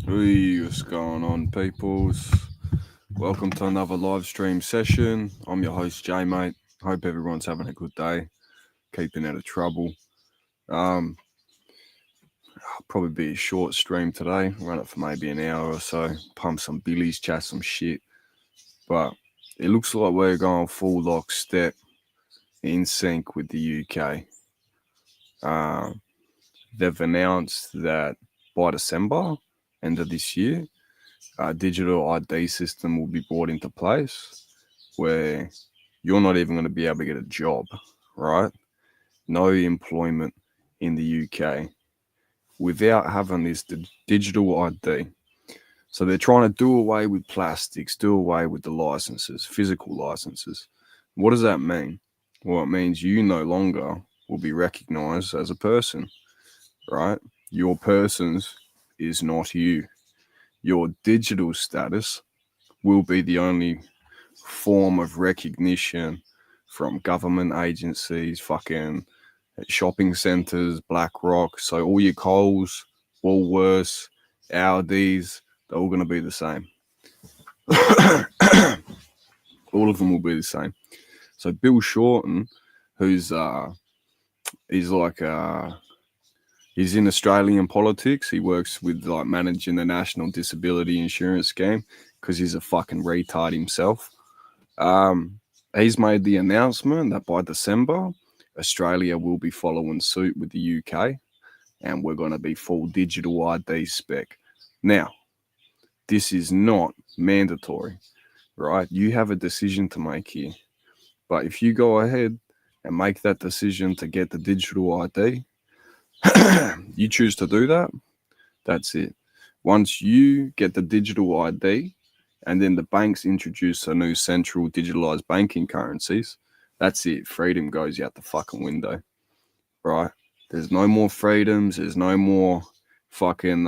Hey, what's going on, peoples? Welcome to another live stream session. I'm your host, Jay, mate. Hope everyone's having a good day, keeping out of trouble. Probably be a short stream today. Run it for maybe an hour or so. Pump some billies, chat some shit. But it looks like we're going full lockstep, in sync with the UK. Um, they've announced that by December, end of this year, a digital ID system will be brought into place where you're not even going to be able to get a job, right? No employment in the UK without having this digital ID. So they're trying to do away with plastics, do away with the licenses, physical licenses. What does that mean? Well, it means you no longer will be recognized as a person, right? Your persons is not you. Your digital status will be the only form of recognition from government agencies, fucking shopping centres, BlackRock. So all your Coles, Woolworths, Audis, they're all going to be the same. All of them will be the same. So Bill Shorten, who's he's like he's in Australian politics. He works with like managing the National Disability Insurance Scheme because he's a fucking retard himself. He's made the announcement that by December, Australia will be following suit with the UK and we're going to be full digital ID spec. Now, this is not mandatory, right? You have a decision to make here. But if you go ahead and make that decision to get the digital ID, you choose to do that, that's it. Once you get the digital ID, and then the banks introduce a new central digitalized banking currencies, that's it. Freedom goes out the fucking window, right? There's no more freedoms. There's no more fucking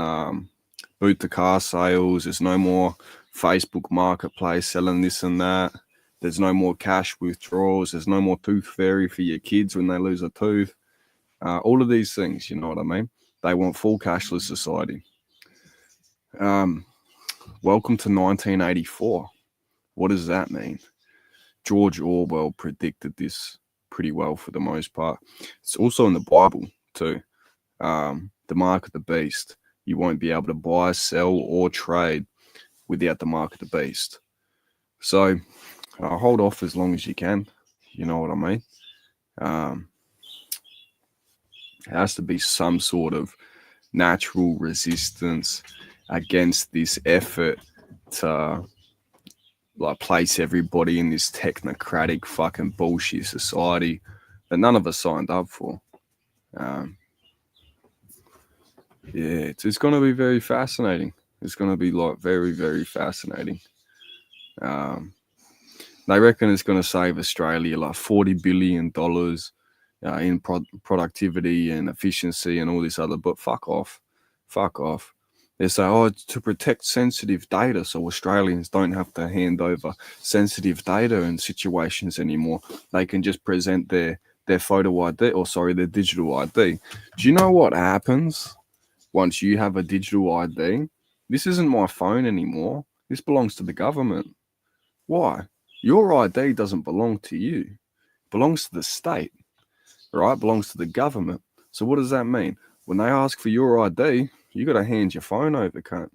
boot to car sales. There's no more Facebook Marketplace selling this and that. There's no more cash withdrawals. There's no more tooth fairy for your kids when they lose a tooth. All of these things, you know what I mean? They want full cashless society. Welcome to 1984. What does that mean? George Orwell predicted this pretty well for the most part. It's also in the Bible too. The mark of the beast. You won't be able to buy, sell, or trade without the mark of the beast. So hold off as long as you can. You know what I mean? It has to be some sort of natural resistance against this effort to like place everybody in this technocratic fucking bullshit society that none of us signed up for. Yeah, it's going to be very fascinating. It's going to be like very, very fascinating. They reckon it's going to save Australia like $40 billion in productivity and efficiency and all this other, but fuck off. Fuck off. They say, oh, it's to protect sensitive data so Australians don't have to hand over sensitive data in situations anymore. They can just present their photo ID, or sorry, their digital ID. Do you know what happens once you have a digital ID? This isn't my phone anymore. This belongs to the government. Why? Your ID doesn't belong to you. It belongs to the state, right? It belongs to the government. So what does that mean? When they ask for your ID, you got to hand your phone over, cunt.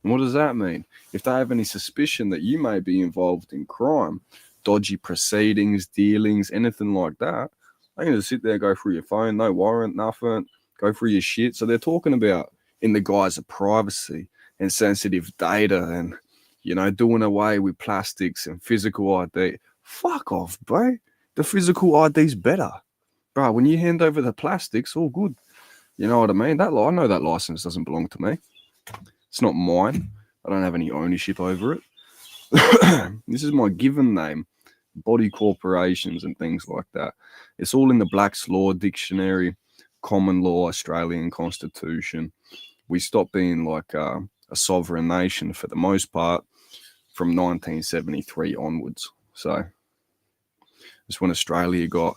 And what does that mean? If they have any suspicion that you may be involved in crime, dodgy proceedings, dealings, anything like that, they can just sit there, go through your phone, no warrant, nothing, go through your shit. So they're talking about in the guise of privacy and sensitive data and, you know, doing away with plastics and physical ID. Fuck off, bro. The physical ID's better. Bro, when you hand over the plastics, all good. You know what I mean? I know that license doesn't belong to me. It's not mine. I don't have any ownership over it. This is my given name. Body corporations and things like that. It's all in the Black's Law Dictionary, common law, Australian Constitution. We stopped being like a sovereign nation for the most part from 1973 onwards. So it's when Australia got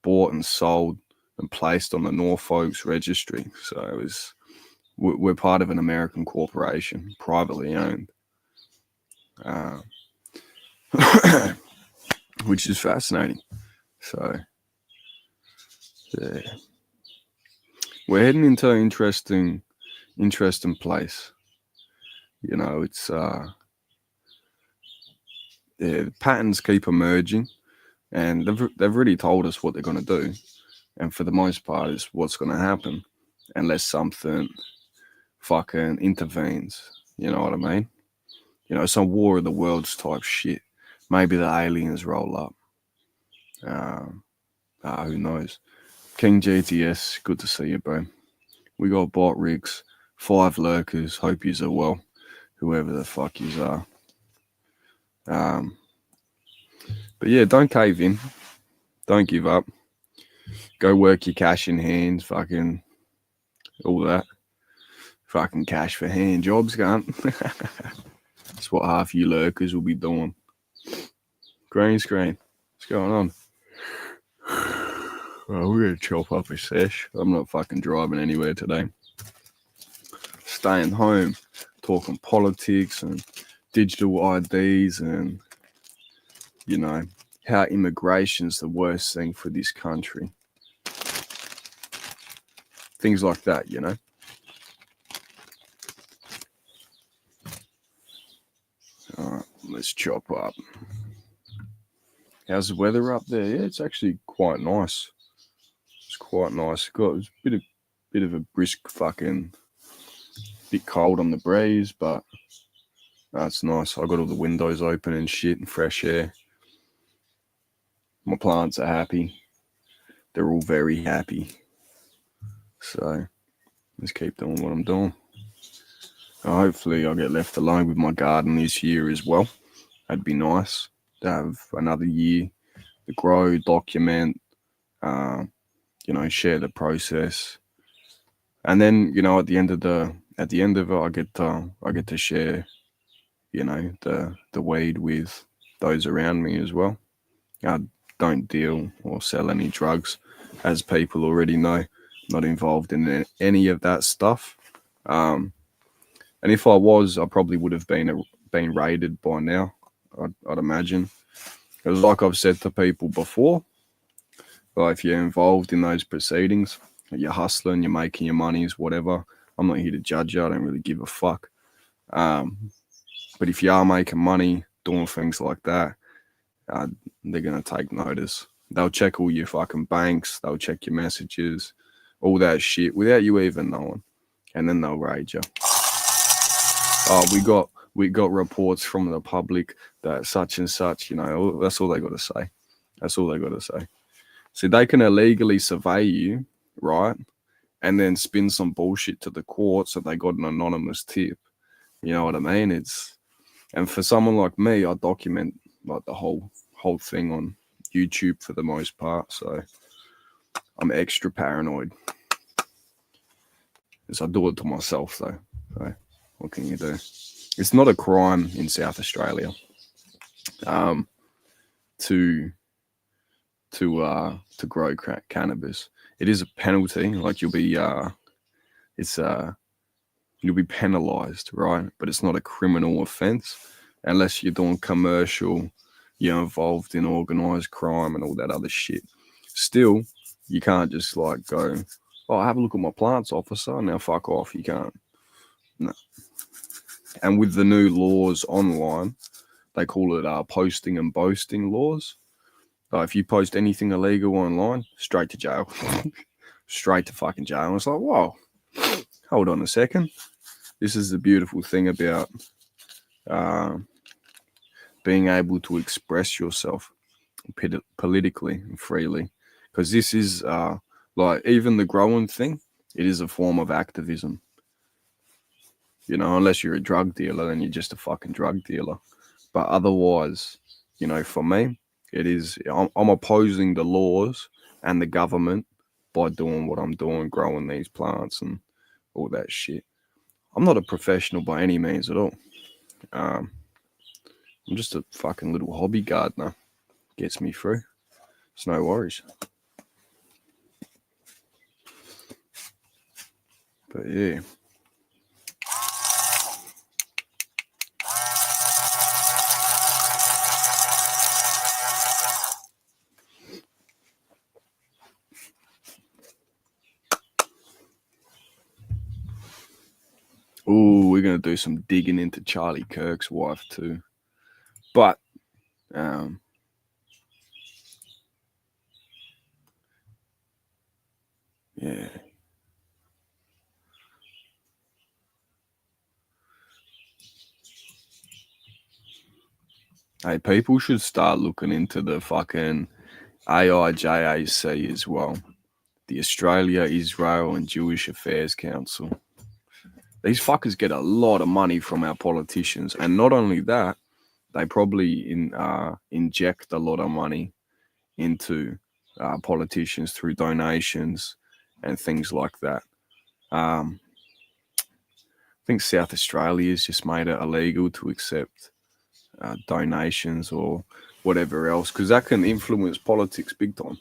bought and sold and placed on the Norfolk's registry. So it was we're part of an American corporation, privately owned, which is fascinating. So, yeah. We're heading into an interesting place. You know, it's the patterns keep emerging, and they've already told us what they're going to do, and for the most part, is what's going to happen, unless something fucking intervenes. You know what I mean? You know, some War of the Worlds type shit. Maybe the aliens roll up. Who knows? King GTS, good to see you, bro. We got Bot Rigs, 5 lurkers. Hope yous are well, whoever the fuck yous are. But yeah, don't cave in. Don't give up. Go work your cash in hand. Fucking all that. Fucking cash for hand jobs, cunt. That's what half you lurkers will be doing. Green screen. What's going on? Well, we're going to chop up a sesh. I'm not fucking driving anywhere today. Staying home, talking politics and digital IDs and, you know, how immigration's the worst thing for this country. Things like that, you know. All right, let's chop up. How's the weather up there? Yeah, it's actually quite nice. It's quite nice. It's a bit of a brisk fucking bit cold on the breeze, but that's nice. I got all the windows open and shit and fresh air. My plants are happy. They're all very happy. So let's keep doing what I'm doing. Hopefully I'll get left alone with my garden this year as well. That'd be nice to have another year to grow, document, you know, share the process. And then, you know, at the end of it, I get to share, you know, the weed with those around me as well. I don't deal or sell any drugs, as people already know. Not involved in any of that stuff. And if I was, I probably would have been raided by now. I'd imagine. Because like I've said to people before, like if you're involved in those proceedings, you're hustling, you're making your monies, whatever. I'm not here to judge you. I don't really give a fuck. But if you are making money doing things like that, they're going to take notice. They'll check all your fucking banks. They'll check your messages, all that shit without you even knowing. And then they'll raid you. Oh, we got reports from the public that such and such, you know, that's all they got to say. That's all they got to say. See, they can illegally survey you, right? And then spin some bullshit to the court so they got an anonymous tip. You know what I mean? And for someone like me, I document like the whole thing on YouTube for the most part. So I'm extra paranoid. Because I do it to myself though. So what can you do? It's not a crime in South Australia to grow cannabis. It is a penalty. Like you'll be penalized, right? But it's not a criminal offense unless you're doing commercial, you're involved in organized crime and all that other shit. Still, you can't just like go, oh, have a look at my plants, officer. Now fuck off. You can't. No. And with the new laws online, they call it posting and boasting laws. If you post anything illegal online, straight to jail. Straight to fucking jail. And it's like, whoa, hold on a second. This is the beautiful thing about being able to express yourself politically and freely. Because this is like even the growing thing, it is a form of activism. You know, unless you're a drug dealer, then you're just a fucking drug dealer. But otherwise, you know, for me, it is, I'm opposing the laws and the government by doing what I'm doing, growing these plants and all that shit. I'm not a professional by any means at all. I'm just a fucking little hobby gardener. Gets me through. It's no worries. But yeah. Oh, we're gonna do some digging into Charlie Kirk's wife too. But yeah. Hey, people should start looking into the fucking AIJAC as well. The Australia, Israel and Jewish Affairs Council. These fuckers get a lot of money from our politicians. And not only that, they probably inject a lot of money into politicians through donations and things like that. I think South Australia has just made it illegal to accept donations or whatever else, because that can influence politics big time.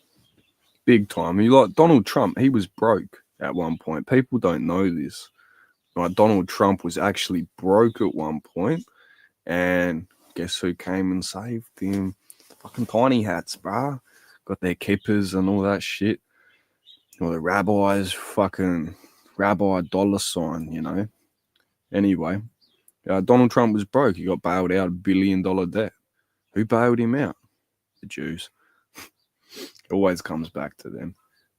Big time. You like Donald Trump, he was broke at one point. People don't know this. Like Donald Trump was actually broke at one point, and guess who came and saved him? Fucking tiny hats, bruh. Got their kippers and all that shit. Or the rabbis, fucking rabbi dollar sign, you know. Anyway, Donald Trump was broke. He got bailed out $1 billion debt. Who bailed him out? The Jews. It always comes back to them,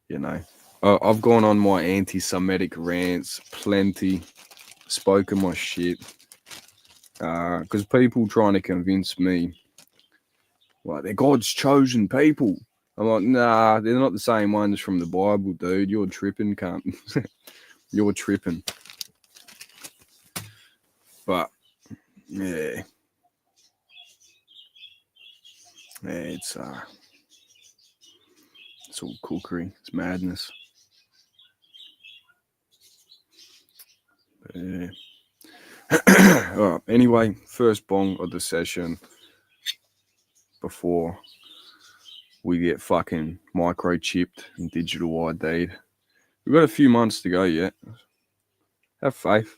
you know. I've gone on my anti-Semitic rants plenty, spoken my shit, because people trying to convince me, like, they're God's chosen people. I'm like, nah, they're not the same ones from the Bible, dude. You're tripping, cunt. You're tripping. But, yeah. Yeah, it's all cookery. It's madness. But, yeah. All right. Anyway, first bong of the session before we get fucking microchipped and digital ID'd. We've got a few months to go yet. Have faith.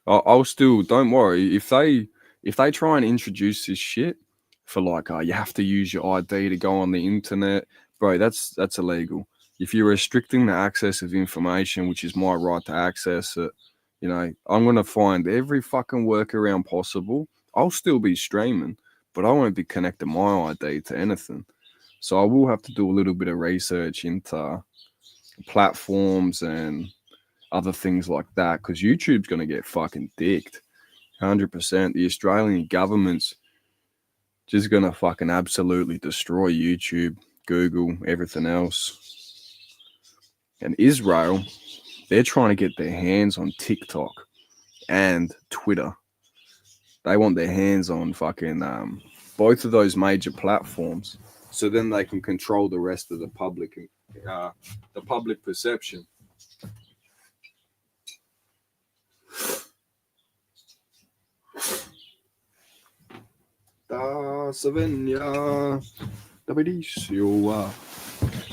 I'll still, don't worry, if they try and introduce this shit for like, you have to use your ID to go on the internet, bro, that's illegal. If you're restricting the access of information, which is my right to access it, you know, I'm gonna find every fucking workaround possible. I'll still be streaming, but I won't be connecting my ID to anything. So I will have to do a little bit of research into platforms and other things like that, because YouTube's going to get fucking dicked. 100%. The Australian government's just going to fucking absolutely destroy YouTube, Google, everything else. And Israel, they're trying to get their hands on TikTok and Twitter. They want their hands on fucking both of those major platforms, so then they can control the rest of the public perception. Da Savenia, da Benicio.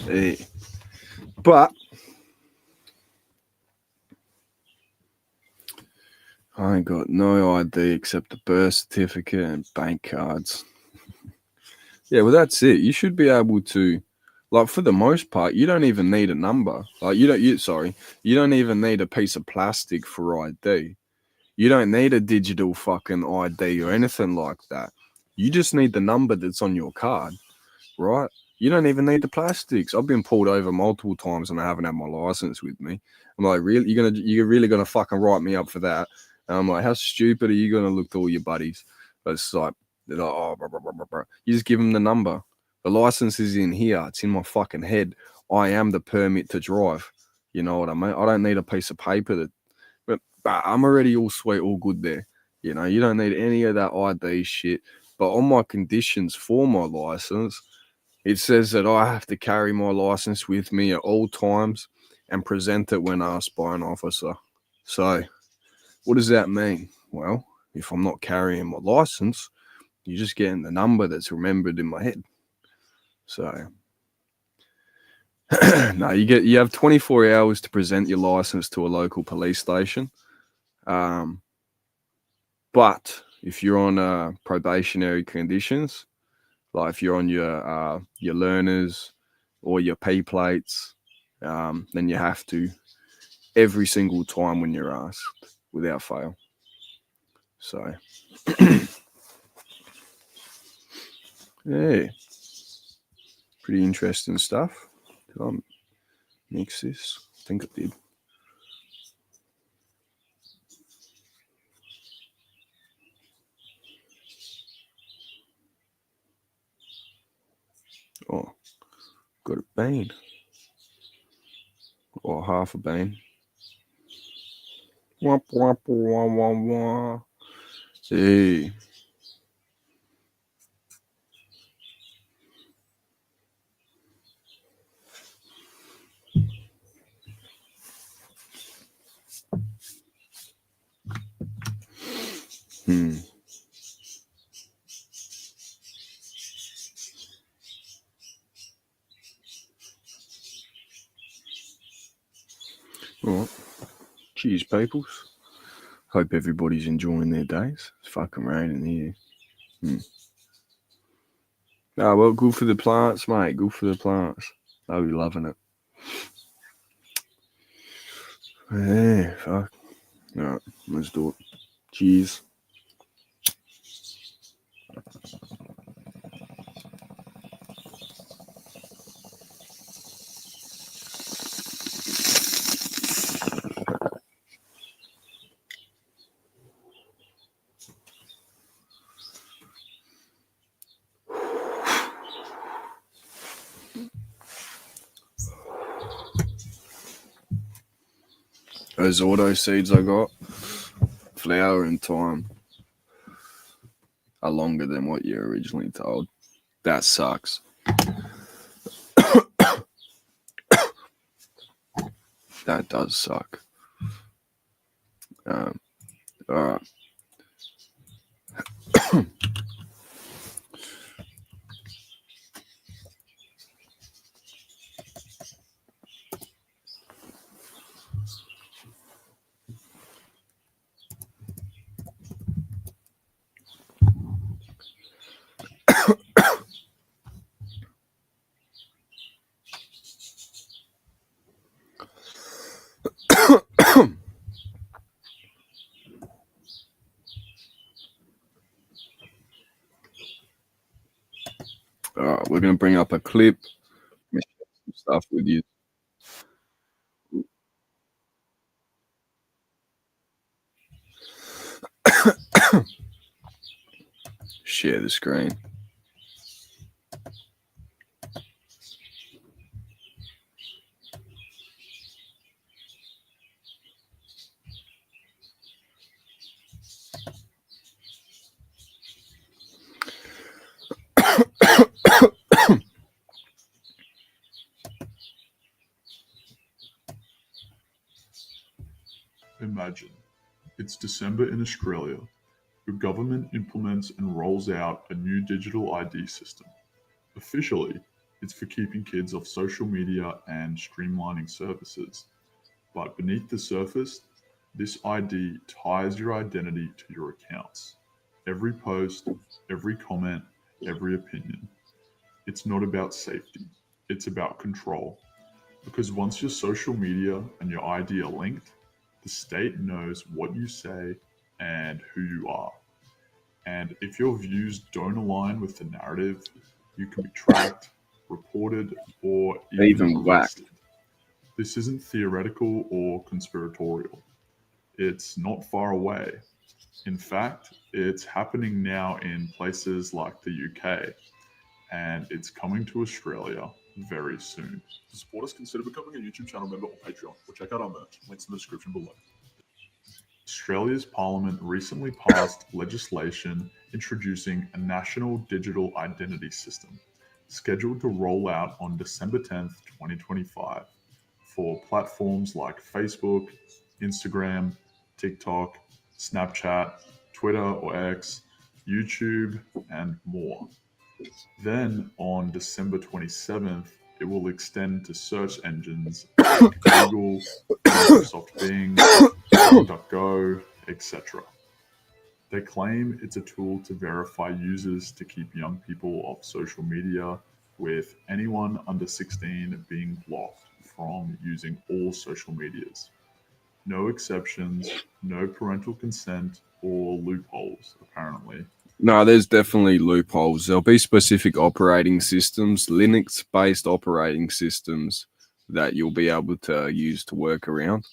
Hey. But I ain't got no ID except a birth certificate and bank cards. Yeah, well, that's it. You should be able to, like, for the most part, you don't even need a number. Like, you don't even need a piece of plastic for ID. You don't need a digital fucking ID or anything like that. You just need the number that's on your card, right? You don't even need the plastics. I've been pulled over multiple times and I haven't had my license with me. I'm like, really? You're really gonna fucking write me up for that? And I'm like, how stupid are you gonna look to all your buddies? But it's like, they're like, oh, blah, blah, blah, blah. You just give them the number. The license is in here. It's in my fucking head. I am the permit to drive. You know what I mean? I don't need a piece of paper but I'm already all sweet, all good there. You know, you don't need any of that ID shit. But on my conditions for my license, it says that I have to carry my license with me at all times and present it when asked by an officer. So, what does that mean? Well, if I'm not carrying my license, you're just getting the number that's remembered in my head. So, no, you have 24 hours to present your license to a local police station. But if you're on probationary conditions, like if you're on your learners or your pay plates, then you have to every single time when you're asked. without fail. So, yeah, pretty interesting stuff. Did I mix this? I think I did. Oh, got a bean. Or half a bean. Womp, womp, womp, womp, womp. Hey. All right. Cheers, peoples. Hope everybody's enjoying their days. It's fucking raining here. Ah, well, good for the plants, mate. Good for the plants. They'll be loving it. Yeah, fuck. All right, let's do it. Cheers. Those auto seeds I got, flowering time are longer than what you're originally told. That sucks. That does suck. All right. All right, we're going to bring up a clip. Share some stuff with you. Share the screen. Imagine, it's December in Australia. Your government implements and rolls out a new digital ID system. Officially, it's for keeping kids off social media and streamlining services. But beneath the surface, this ID ties your identity to your accounts. Every post, every comment, every opinion. It's not about safety, it's about control. Because once your social media and your ID are linked, the state knows what you say and who you are. And if your views don't align with the narrative, you can be tracked, reported, or even whacked. arrested. This isn't theoretical or conspiratorial. It's not far away. In fact, it's happening now in places like the UK, and it's coming to Australia very soon. To support us, consider becoming a YouTube channel member or Patreon, or check out our merch. Links in the description below. Australia's Parliament recently passed legislation introducing a national digital identity system, scheduled to roll out on December 10th, 2025, for platforms like Facebook, Instagram, TikTok, Snapchat, Twitter or X, YouTube, and more. Then on December 27th, it will extend to search engines like Google, Microsoft Bing, DuckDuckGo, etc. They claim it's a tool to verify users to keep young people off social media, with anyone under 16 being blocked from using all social medias. No exceptions, no parental consent or loopholes, apparently. No, there's definitely loopholes. There'll be specific operating systems, Linux-based operating systems that you'll be able to use to work around.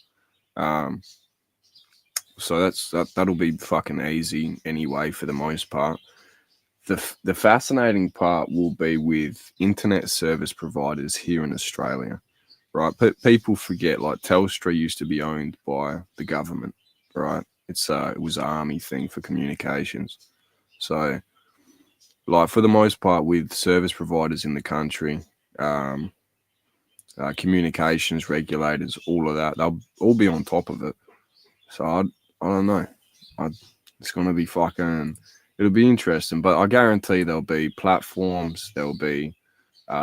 Um, so that'll be fucking easy anyway for the most part. The fascinating part will be with internet service providers here in Australia, right? People forget like Telstra used to be owned by the government, right? It was an army thing for communications. So like for the most part with service providers in the country, um, communications regulators, all of that, they'll all be on top of it. So I don't know. It's going to be fucking, it'll be interesting, but I guarantee there'll be platforms, there'll be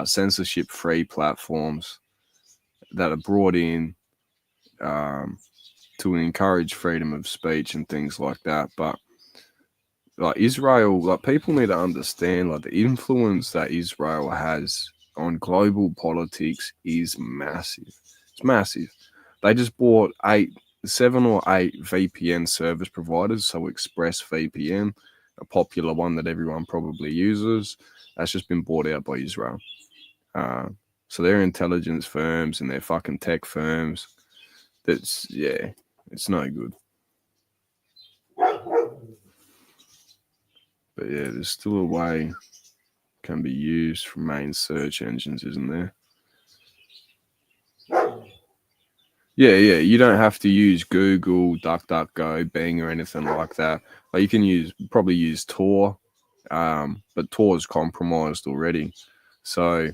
censorship-free platforms that are brought in um, to encourage freedom of speech and things like that. But like Israel, like people need to understand like the influence that Israel has on global politics is massive. It's massive. They just bought 7 or 8 VPN service providers. So ExpressVPN, a popular one that everyone probably uses, that's just been bought out by Israel. So they're intelligence firms and they're fucking tech firms. It's no good. But yeah, there's still a way can be used from main search engines, isn't there? Yeah. You don't have to use Google, DuckDuckGo, Bing, or anything like that. Like you can probably use Tor, but Tor is compromised already. So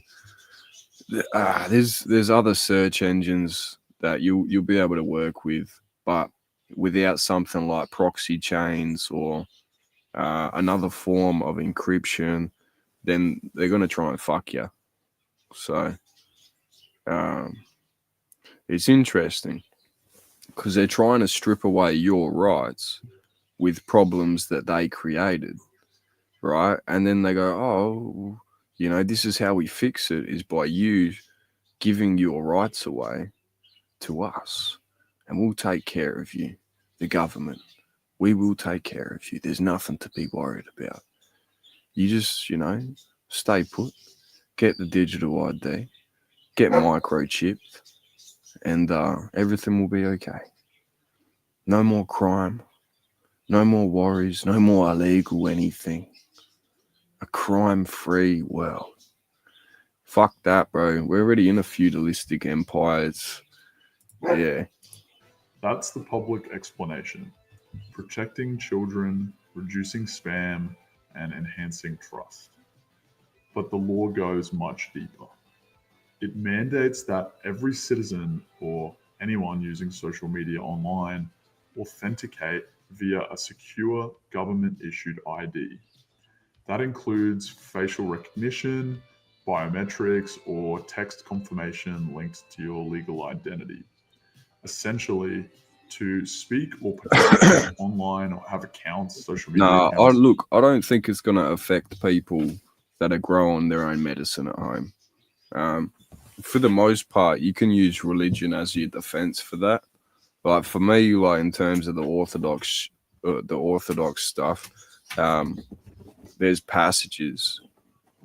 there's other search engines that you'll be able to work with, but without something like proxy chains or another form of encryption, then they're going to try and fuck you. So it's interesting because they're trying to strip away your rights with problems that they created, right? And then they go, oh, this is how we fix it is by you giving your rights away to us, and we'll take care of you, the government. We will take care of you. There's nothing to be worried about. You just, stay put, get the digital ID, get microchipped, and everything will be okay. No more crime, no more worries, no more illegal anything. A crime-free world. Fuck that, bro. We're already in a feudalistic empire. Yeah. That's the public explanation: protecting children, reducing spam, and enhancing trust. But the law goes much deeper. It mandates that every citizen or anyone using social media online authenticate via a secure government issued ID. That includes facial recognition, biometrics, or text confirmation linked to your legal identity. Essentially, to speak or participate online or have accounts, social media accounts. I don't think it's going to affect people that are growing their own medicine at home. For the most part, you can use religion as your defense for that. Like for me, like in terms of the orthodox stuff, there's passages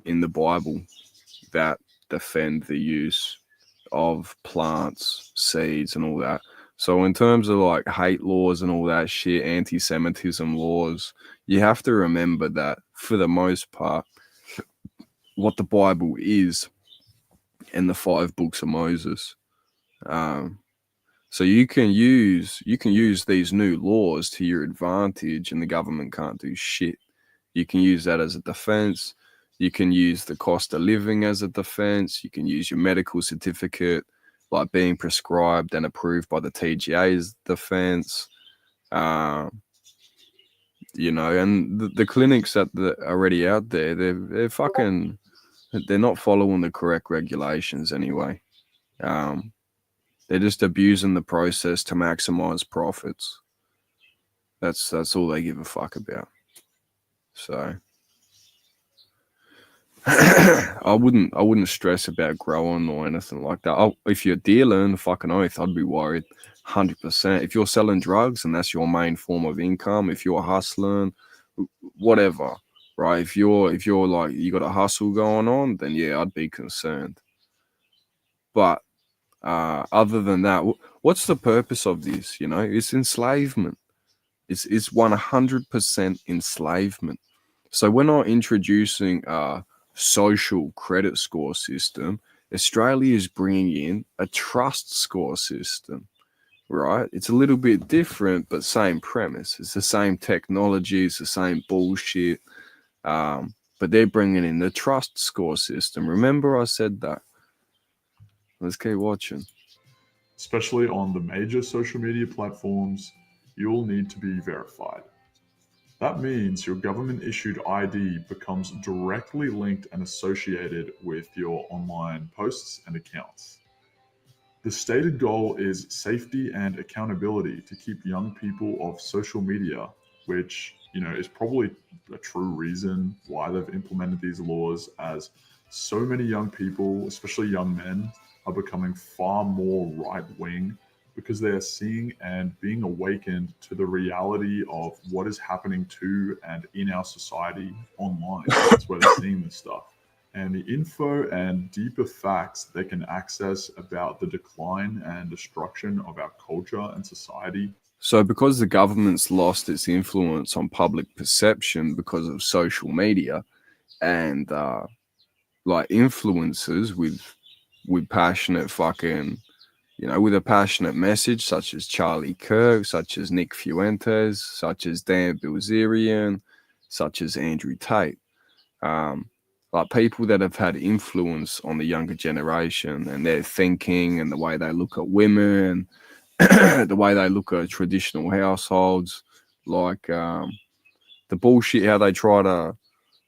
in the Bible that defend the use of plants, seeds, and all that. So in terms of like hate laws and all that shit, anti-Semitism laws, you have to remember that for the most part, what the Bible is and the 5 books of Moses. So you can use these new laws to your advantage, and the government can't do shit. You can use that as a defense. You can use the cost of living as a defense. You can use your medical certificate, like being prescribed and approved by the TGA as defense. And the clinics that are already out there, they're fucking, they're not following the correct regulations anyway. They're just abusing the process to maximize profits. That's all they give a fuck about. So I wouldn't stress about growing or anything like that. If you're dealing, fucking oath, I'd be worried, 100%. If you're selling drugs and that's your main form of income, if you're hustling, whatever, right? If you're like you got a hustle going on, then yeah, I'd be concerned. But other than that, what's the purpose of this? You know, it's enslavement. It's 100% enslavement. So we're not introducing a social credit score system. Australia is bringing in a trust score system, right? It's a little bit different, but same premise. It's the same technology. It's the same bullshit. But they're bringing in the trust score system. Remember I said that. Let's keep watching. Especially on the major social media platforms, you'll need to be verified. That means your government issued ID becomes directly linked and associated with your online posts and accounts. The stated goal is safety and accountability to keep young people off social media, which, is probably a true reason why they've implemented these laws, as so many young people, especially young men, are becoming far more right wing because they are seeing and being awakened to the reality of what is happening to and in our society online. That's where they're seeing this stuff. And the info and deeper facts they can access about the decline and destruction of our culture and society. So, because the government's lost its influence on public perception because of social media and like influencers with passionate fucking, with a passionate message, such as Charlie Kirk, such as Nick Fuentes, such as Dan Bilzerian, such as Andrew Tate, like people that have had influence on the younger generation and their thinking and the way they look at women, the way they look at traditional households, like the bullshit how they try to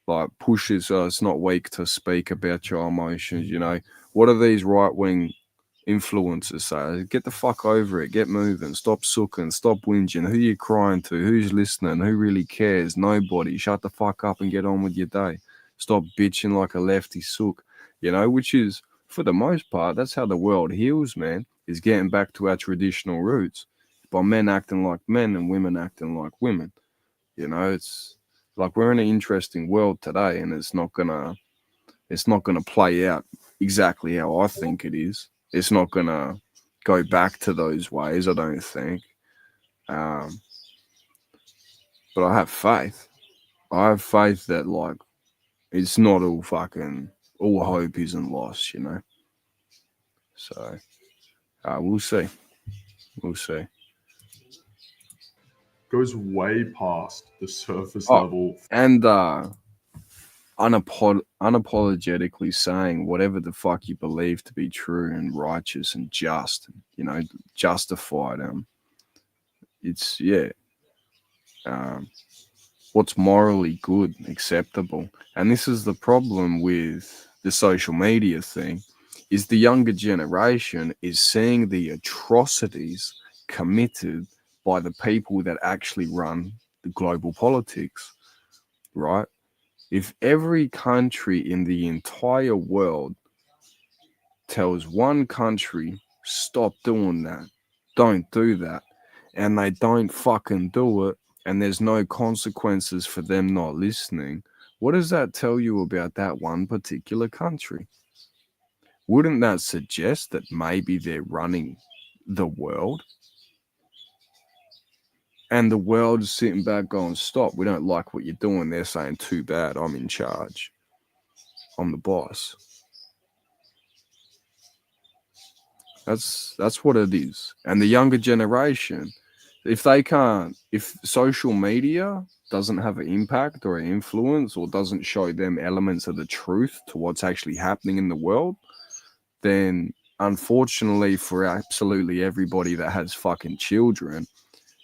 like push it so it's not weak to speak about your emotions. What are these right wing influencers say? Get the fuck over it, get moving, stop sucking, stop whinging. Who you crying to? Who's listening? Who really cares? Nobody. Shut the fuck up and get on with your day. Stop bitching like a lefty sook. Which is, for the most part, that's how the world heals, man, is getting back to our traditional roots by men acting like men and women acting like women. It's like we're in an interesting world today, and it's not gonna play out exactly how I think it is. It's not gonna go back to those ways, I don't think. Um, but I have faith. I have faith that like it's not all hope isn't lost, So we'll see. We'll see. Goes way past the surface Oh, level. and unapologetically saying whatever the fuck you believe to be true and righteous and just, justified. It's what's morally good, acceptable, and this is the problem with the social media thing. Is the younger generation is seeing the atrocities committed by the people that actually run the global politics, right? If every country in the entire world tells one country, stop doing that, don't do that, and they don't fucking do it, and there's no consequences for them not listening, what does that tell you about that one particular country? Wouldn't that suggest that maybe they're running the world? And the world is sitting back going, stop, we don't like what you're doing. They're saying, too bad, I'm in charge. I'm the boss. That's what it is. And the younger generation, if social media doesn't have an impact or an influence or doesn't show them elements of the truth to what's actually happening in the world, then unfortunately for absolutely everybody that has fucking children,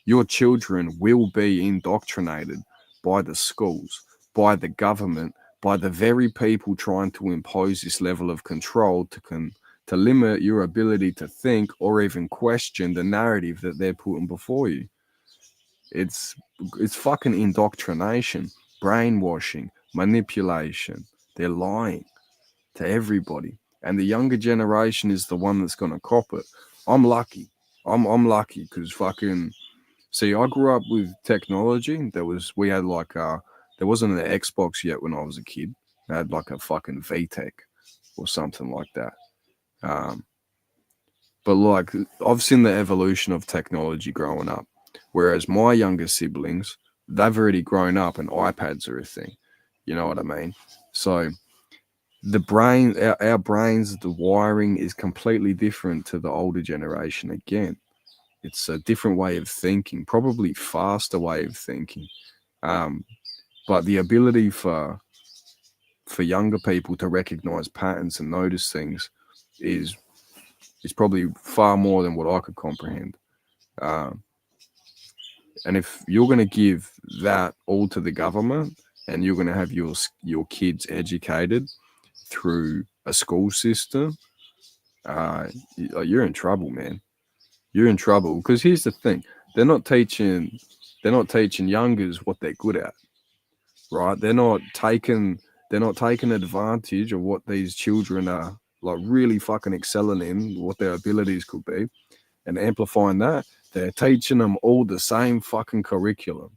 your children will be indoctrinated by the schools, by the government, by the very people trying to impose this level of control to limit your ability to think or even question the narrative that they're putting before you. It's fucking indoctrination, brainwashing, manipulation, They're lying to everybody. And the younger generation is the one that's going to cop it. I'm lucky. I'm lucky because fucking see, I grew up with technology. We had like there wasn't an Xbox yet when I was a kid. I had like a fucking VTech or something like that. Um, but like I've seen the evolution of technology growing up, whereas my younger siblings, they've already grown up and iPads are a thing. You know what I mean? So the brain, our brains, the wiring is completely different to the older generation again. It's a different way of thinking, probably faster way of thinking. Um, but the ability for younger people to recognize patterns and notice things is probably far more than what I could comprehend. Um, and if you're going to give that all to the government and you're going to have your kids educated through a school system, you're in trouble, man. You're in trouble because here's the thing: they're not teaching youngers what they're good at, right? They're not taking advantage of what these children are like really fucking excelling in, what their abilities could be, and amplifying that. They're teaching them all the same fucking curriculum.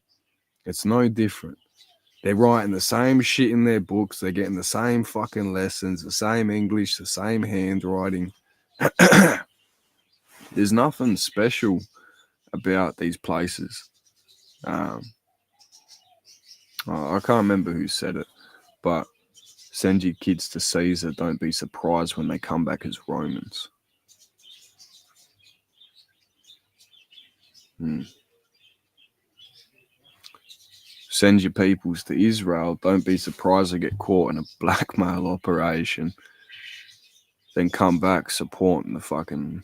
It's no different. They're writing the same shit in their books. They're getting the same fucking lessons, the same English, the same handwriting. There's nothing special about these places. I can't remember who said it, but send your kids to Caesar. Don't be surprised when they come back as Romans. Send your peoples to Israel. Don't be surprised they get caught in a blackmail operation. Then come back supporting the fucking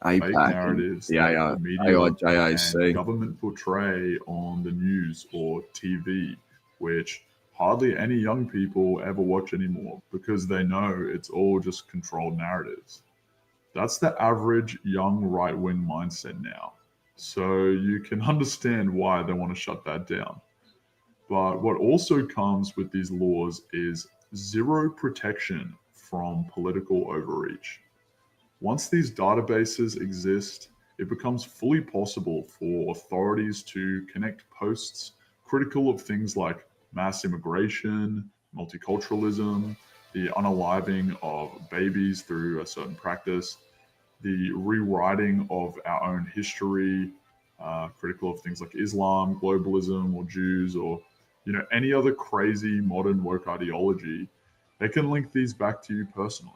Fake APAC narratives the that the media AIJAC. and government portray on the news or TV, which hardly any young people ever watch anymore because they know it's all just controlled narratives. That's the average young right wing mindset now. So you can understand why they want to shut that down. But what also comes with these laws is zero protection from political overreach. Once these databases exist, it becomes fully possible for authorities to connect posts critical of things like mass immigration, multiculturalism, the unaliving of babies through a certain practice, the rewriting of our own history, critical of things like Islam, globalism, or Jews, or any other crazy modern woke ideology. They can link these back to you personally.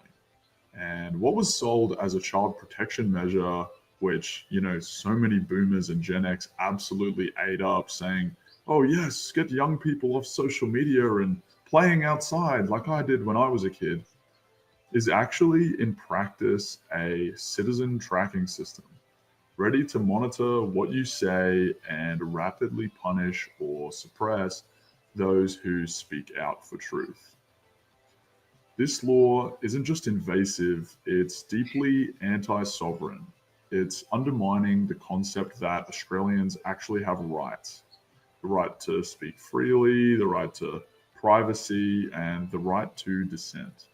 And what was sold as a child protection measure, which, so many boomers and Gen X absolutely ate up, saying, oh, yes, get young people off social media and playing outside like I did when I was a kid, is actually in practice a citizen tracking system ready to monitor what you say and rapidly punish or suppress those who speak out for truth. This law isn't just invasive, it's deeply anti sovereign. It's undermining the concept that Australians actually have rights: the right to speak freely, the right to privacy, and the right to dissent.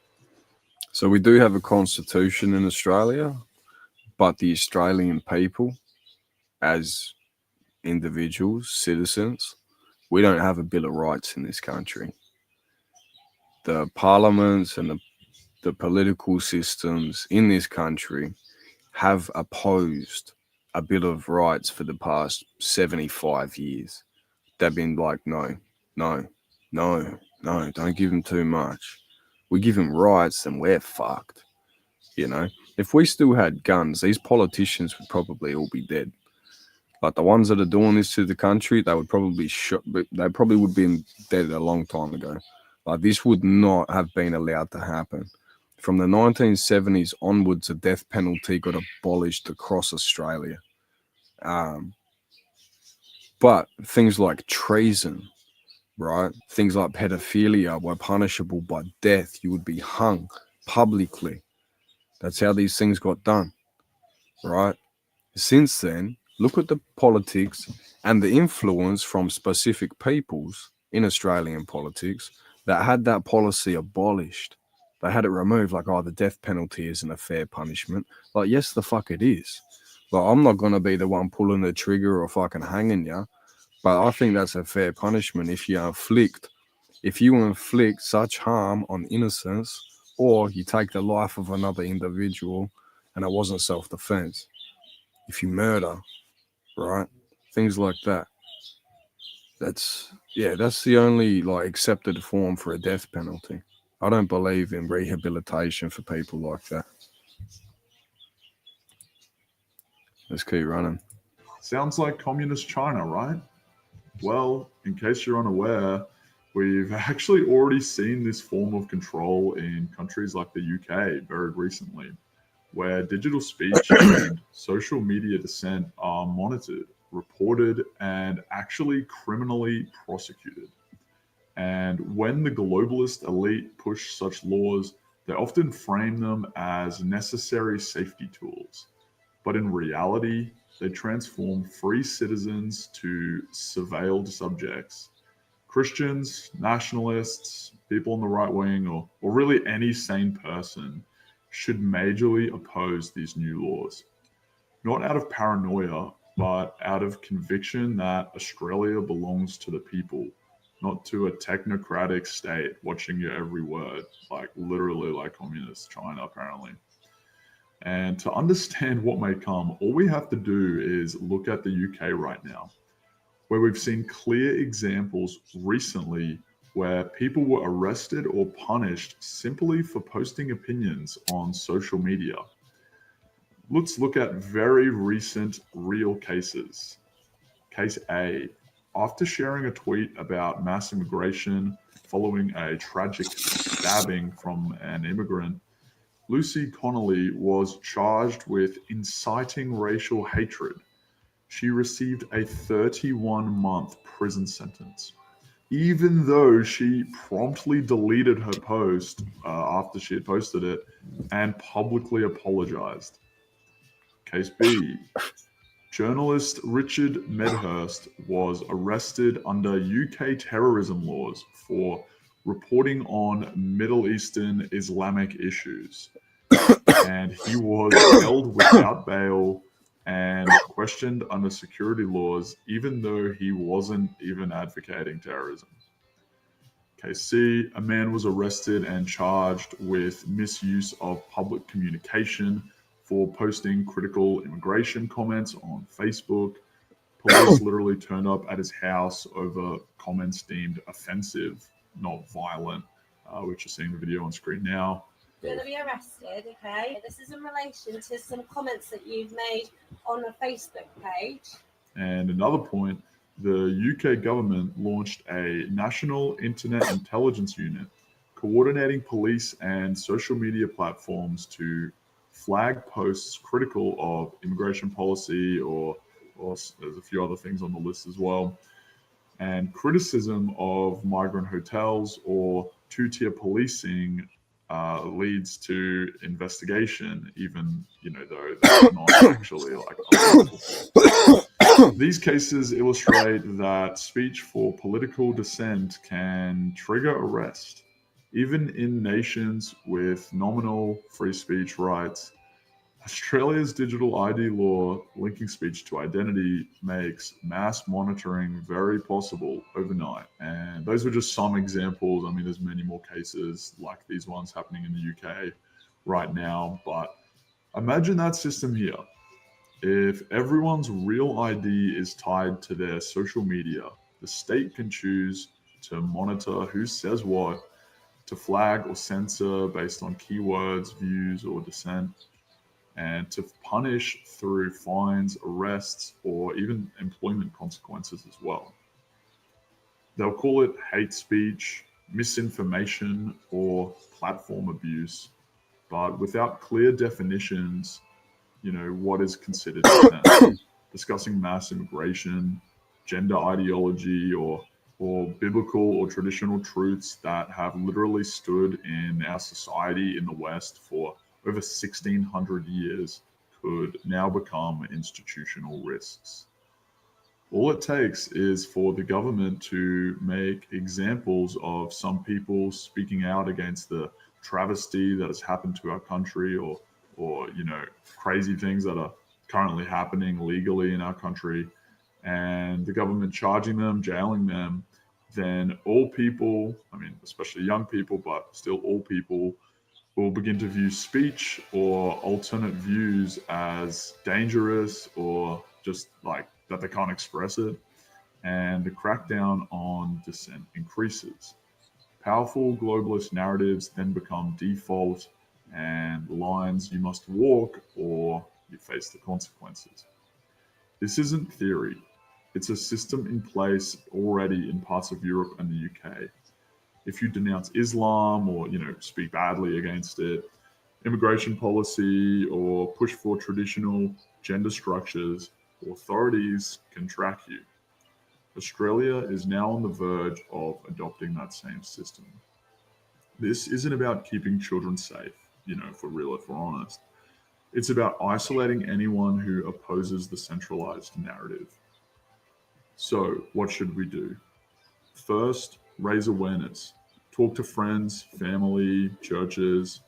So we do have a constitution in Australia, but the Australian people, as individuals, citizens, we don't have a Bill of Rights in this country. The parliaments and the political systems in this country have opposed a Bill of Rights for the past 75 years. They've been like, no, no, no, no, don't give them too much. We give them rights, then we're fucked. If we still had guns, these politicians would probably all be dead. Like the ones that are doing this to the country, they would probably they probably would have been dead a long time ago. Like this would not have been allowed to happen. From the 1970s onwards, the death penalty got abolished across Australia. But things like treason, right? Things like pedophilia were punishable by death. You would be hung publicly. That's how these things got done, right? Since then, look at the politics and the influence from specific peoples in Australian politics that had that policy abolished. They had it removed, like, oh, the death penalty isn't a fair punishment. Like, yes, the fuck it is. Like, I'm not going to be the one pulling the trigger or fucking hanging you, but I think that's a fair punishment if you inflict such harm on innocence, or you take the life of another individual and it wasn't self-defense. If you murder, right? Things like that. That's the only like accepted form for a death penalty. I don't believe in rehabilitation for people like that. Let's keep running. Sounds like communist China, right? Well, in case you're unaware, we've actually already seen this form of control in countries like the UK very recently, where digital speech and social media dissent are monitored, reported, and actually criminally prosecuted. And when the globalist elite push such laws, they often frame them as necessary safety tools. But in reality, they transform free citizens to surveilled subjects. Christians, nationalists, people on the right wing, or really any sane person should majorly oppose these new laws. Not out of paranoia, but out of conviction that Australia belongs to the people, not to a technocratic state watching your every word, like literally like communist China, apparently. And to understand what may come, all we have to do is look at the UK right now, where we've seen clear examples recently where people were arrested or punished simply for posting opinions on social media. Let's look at very recent real cases. Case A. After sharing a tweet about mass immigration following a tragic stabbing from an immigrant, Lucy Connolly was charged with inciting racial hatred. She received a 31-month prison sentence, even though she promptly deleted her post after she had posted it and publicly apologized. Case B. Journalist Richard Medhurst was arrested under UK terrorism laws for reporting on Middle Eastern Islamic issues. And he was held without bail and questioned under security laws, even though he wasn't even advocating terrorism. Case C, a man was arrested and charged with misuse of public communication for posting critical immigration comments on Facebook. Police literally turned up at his house over comments deemed offensive, not violent, which you're seeing the video on screen now. You're going to be arrested, okay? This is in relation to some comments that you've made on a Facebook page. And another point, the UK government launched a National Internet Intelligence Unit coordinating police and social media platforms to flag posts critical of immigration policy or there's a few other things on the list as well, and criticism of migrant hotels or two-tier policing leads to investigation, even though that's not actually like unlawful. These cases illustrate that speech for political dissent can trigger arrest, even in nations with nominal free speech rights. Australia's digital ID law linking speech to identity makes mass monitoring very possible overnight. And those were just some examples. I mean, there's many more cases like these ones happening in the UK right now. But imagine that system here. If everyone's real ID is tied to their social media, the state can choose to monitor who says what, to flag or censor based on keywords, views, or dissent, and to punish through fines, arrests, or even employment consequences as well. They'll call it hate speech, misinformation, or platform abuse, but without clear definitions, what is considered dissent. Discussing mass immigration, gender ideology, or biblical or traditional truths that have literally stood in our society in the West for over 1,600 years could now become institutional risks. All it takes is for the government to make examples of some people speaking out against the travesty that has happened to our country, or crazy things that are currently happening legally in our country, and the government charging them, jailing them. Then all people, I mean, especially young people, but still all people, will begin to view speech or alternate views as dangerous, or just like that they can't express it, and the crackdown on dissent increases. Powerful globalist narratives then become default and lines you must walk or you face the consequences. This isn't theory. It's a system in place already in parts of Europe and the UK. If you denounce Islam, or speak badly against it, immigration policy, or push for traditional gender structures, authorities can track you. Australia is now on the verge of adopting that same system. This isn't about keeping children safe, for real, if we're honest. It's about isolating anyone who opposes the centralized narrative. So, what should we do? First, raise awareness. Talk to friends, family, churches,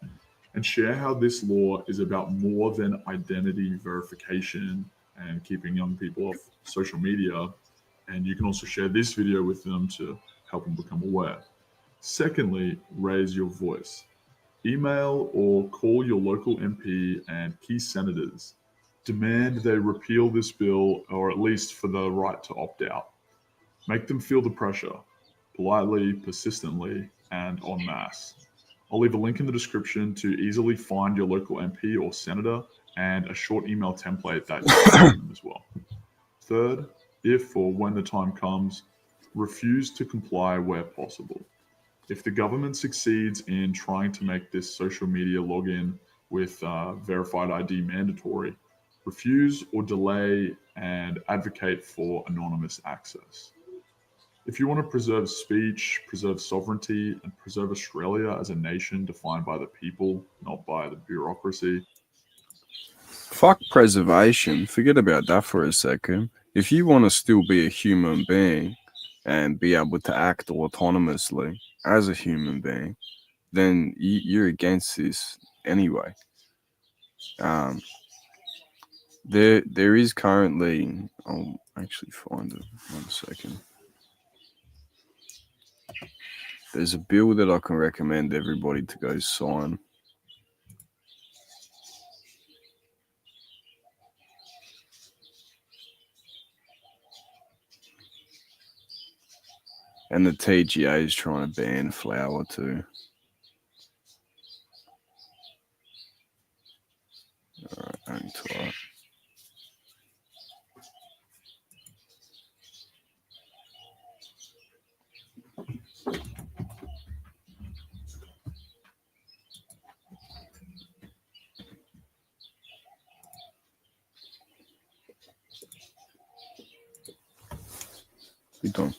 and share how this law is about more than identity verification and keeping young people off social media. And you can also share this video with them to help them become aware. Secondly, raise your voice. Email or call your local MP and key senators. Demand they repeal this bill, or at least for the right to opt out. Make them feel the pressure, politely, persistently, and en masse. I'll leave a link in the description to easily find your local MP or senator, and a short email template that you can send them as well. Third, if or when the time comes, refuse to comply where possible. If the government succeeds in trying to make this social media login with verified ID mandatory, refuse or delay and advocate for anonymous access. If you want to preserve speech, preserve sovereignty, and preserve Australia as a nation defined by the people, not by the bureaucracy. Fuck preservation. Forget about that for a second. If you want to still be a human being and be able to act autonomously as a human being, then you're against this anyway. There is currently, I'll actually find it 1 second. There's a bill that I can recommend everybody to go sign. And the TGA is trying to ban flour too. Alright, hang tight. Be done.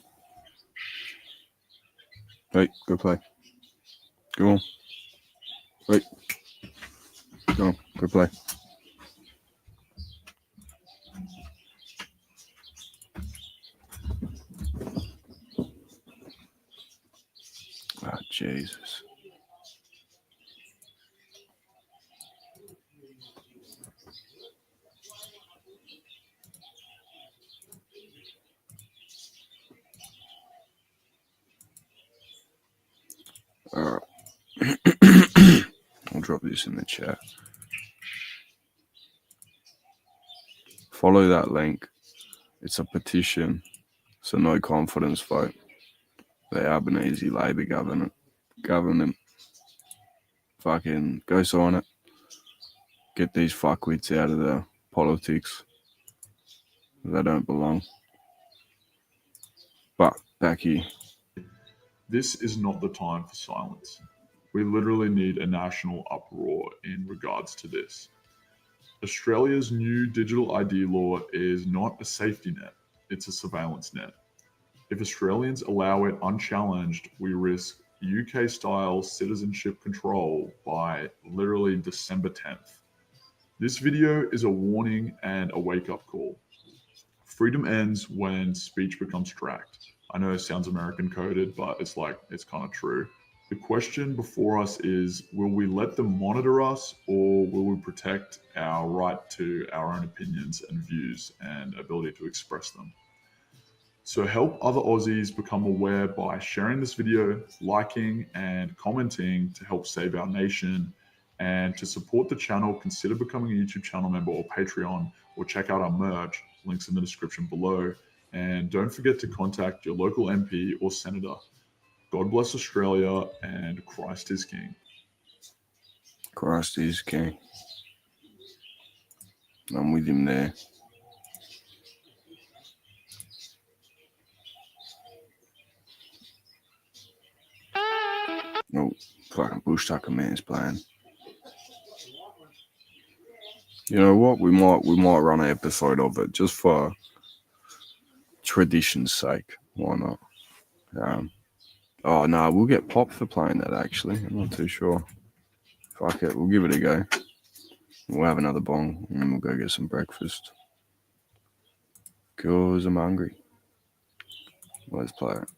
Hey, go play. Go on. Wait. Go on, go play. Ah, Jesus. All right. I'll drop this in the chat. Follow that link. It's a petition. It's a no confidence vote. The Albanese Labor government. Fucking go sign it. Get these fuckwits out of the politics. They don't belong. But back here. This is not the time for silence. We literally need a national uproar in regards to this. Australia's new digital ID law is not a safety net, it's a surveillance net. If Australians allow it unchallenged, we risk UK-style citizenship control by literally December 10th. This video is a warning and a wake-up call. Freedom ends when speech becomes tracked. I know it sounds American coded, but it's kind of true. The question before us is, will we let them monitor us, or will we protect our right to our own opinions and views and ability to express them? So help other Aussies become aware by sharing this video, liking and commenting to help save our nation. And to support the channel, consider becoming a YouTube channel member or Patreon, or check out our merch, links in the description below. And don't forget to contact your local MP or senator. God bless Australia, and Christ is King. Christ is King. I'm with him there. Oh, fucking Bush Tucker man's playing. You know what? We might run an episode of it just for tradition's sake. Why not? Oh no, we'll get popped for playing that. Actually, I'm not too sure. Fuck it, we'll give it a go. We'll have another bong and then we'll go get some breakfast. 'Cause I'm hungry. Let's play it.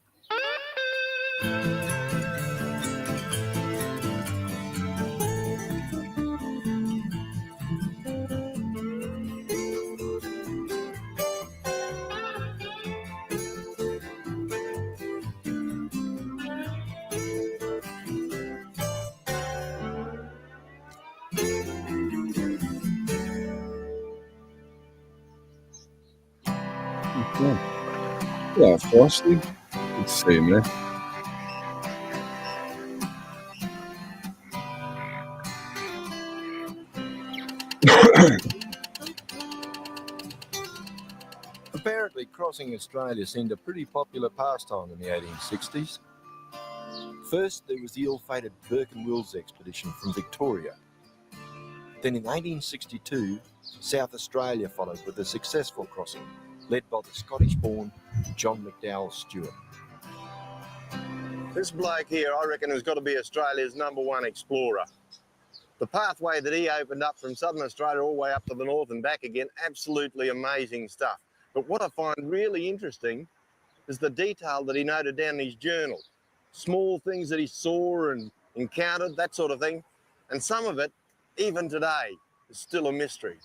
Yeah, Frosty. Good to see you, man. Apparently, crossing Australia seemed a pretty popular pastime in the 1860s. First, there was the ill-fated Burke and Wills expedition from Victoria. Then in 1862, South Australia followed with a successful crossing, led by the Scottish-born John McDowell Stuart. This bloke here, I reckon, has got to be Australia's #1 explorer. The pathway that he opened up from southern Australia all the way up to the north and back again, absolutely amazing stuff. But what I find really interesting is the detail that he noted down in his journal. Small things that he saw and encountered, that sort of thing. And some of it, even today, is still a mystery.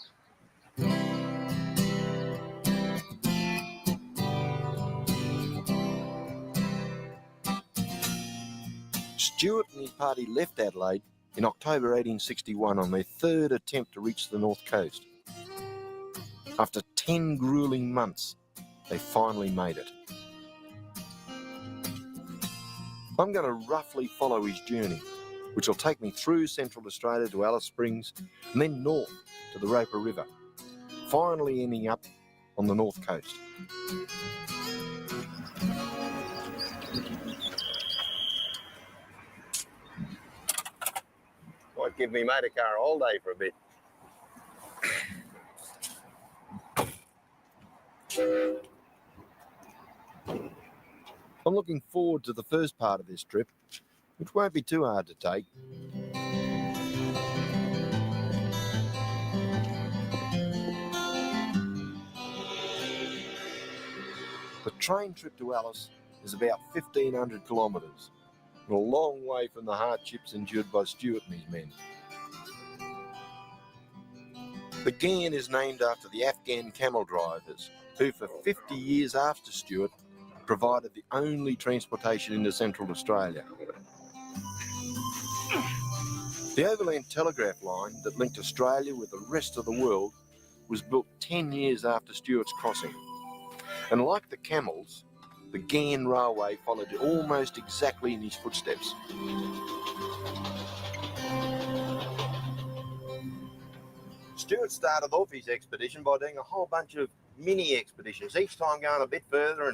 Stuart and his party left Adelaide in October 1861 on their third attempt to reach the north coast. After 10 grueling months, they finally made it. I'm going to roughly follow his journey, which will take me through Central Australia to Alice Springs and then north to the Roper River, finally ending up on the north coast. Might give me mate a car all day for a bit. I'm looking forward to the first part of this trip, which won't be too hard to take. The train trip to Alice is about 1,500 kilometres, and a long way from the hardships endured by Stuart and his men. The Ghan is named after the Afghan camel drivers, who for 50 years after Stuart provided the only transportation into Central Australia. The overland telegraph line that linked Australia with the rest of the world was built 10 years after Stuart's crossing. And like the camels, the Ghan Railway followed almost exactly in his footsteps. Stuart started off his expedition by doing a whole bunch of mini expeditions, each time going a bit further,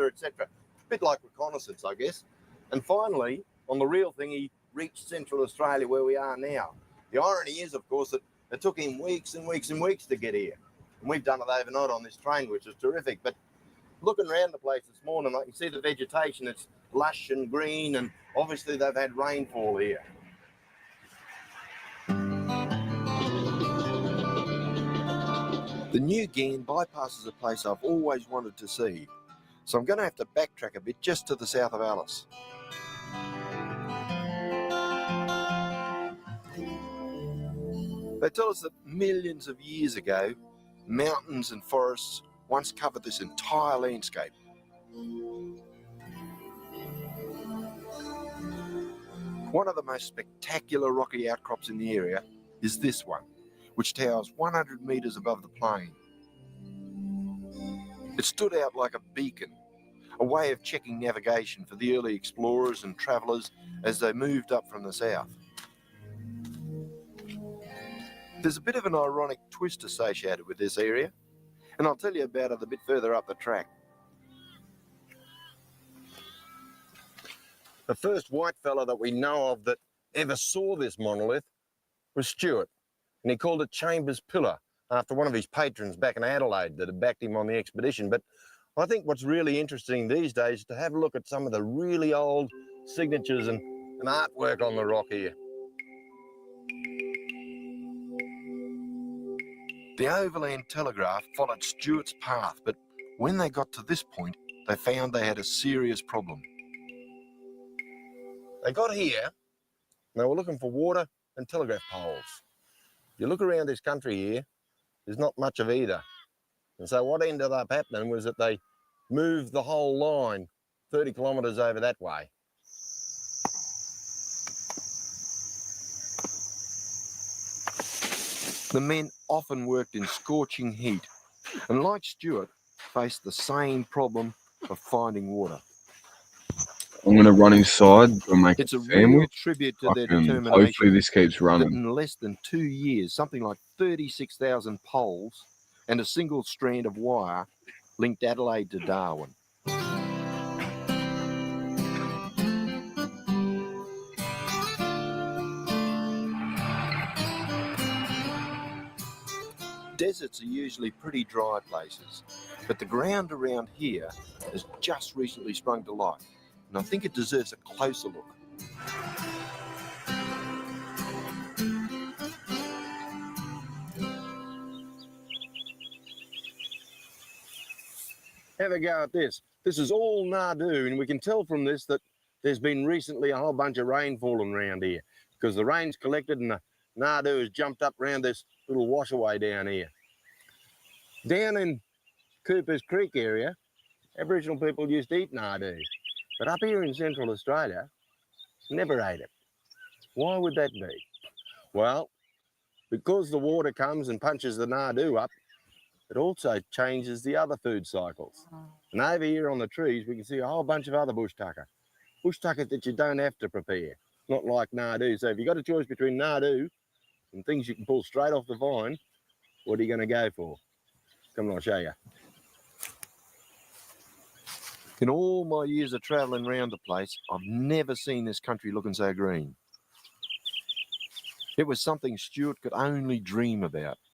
etc. A bit like reconnaissance, I guess. And finally, on the real thing, he reached Central Australia where we are now. The irony is, of course, that it took him weeks and weeks and weeks to get here. And we've done it overnight on this train, which is terrific. But looking around the place this morning, I can see the vegetation. It's lush and green, and obviously they've had rainfall here. The New Ghan bypasses a place I've always wanted to see, so I'm going to have to backtrack a bit just to the south of Alice. They tell us that millions of years ago, mountains and forests once covered this entire landscape. One of the most spectacular rocky outcrops in the area is this one, which towers 100 metres above the plain. It stood out like a beacon, a way of checking navigation for the early explorers and travellers as they moved up from the south. There's a bit of an ironic twist associated with this area, and I'll tell you about it a bit further up the track. The first white fella that we know of that ever saw this monolith was Stuart, and he called it Chambers Pillar after one of his patrons back in Adelaide that had backed him on the expedition. But I think what's really interesting these days is to have a look at some of the really old signatures and artwork on the rock here. The Overland Telegraph followed Stuart's path, but when they got to this point, they found they had a serious problem. They got here, and they were looking for water and telegraph poles. If you look around this country here, there's not much of either. And so what ended up happening was that they moved the whole line 30 kilometres over that way. The men often worked in scorching heat, and like Stuart, faced the same problem of finding water. I'm going to run inside and make It's a a real sandwich. tribute to their And determination hopefully this keeps that running. in less than 2 years, something like 36,000 poles and a single strand of wire linked Adelaide to Darwin. Deserts are usually pretty dry places, but the ground around here has just recently sprung to life, and I think it deserves a closer look. Have a go at this. This is all Nardoo, and we can tell from this that there's been recently a whole bunch of rain falling around here because the rain's collected and the Nardoo has jumped up around this little washaway down here. Down in Cooper's Creek area, Aboriginal people used to eat Nardoo, but up here in Central Australia, never ate it. Why would that be? Well, because the water comes and punches the Nardoo up, it also changes the other food cycles. And over here on the trees, we can see a whole bunch of other bush tucker. Bush tucker that you don't have to prepare, not like Nardoo. So if you've got a choice between Nardoo and things you can pull straight off the vine, what are you going to go for? Come on, I'll show you. In all my years of travelling around the place, I've never seen this country looking so green. It was something Stuart could only dream about.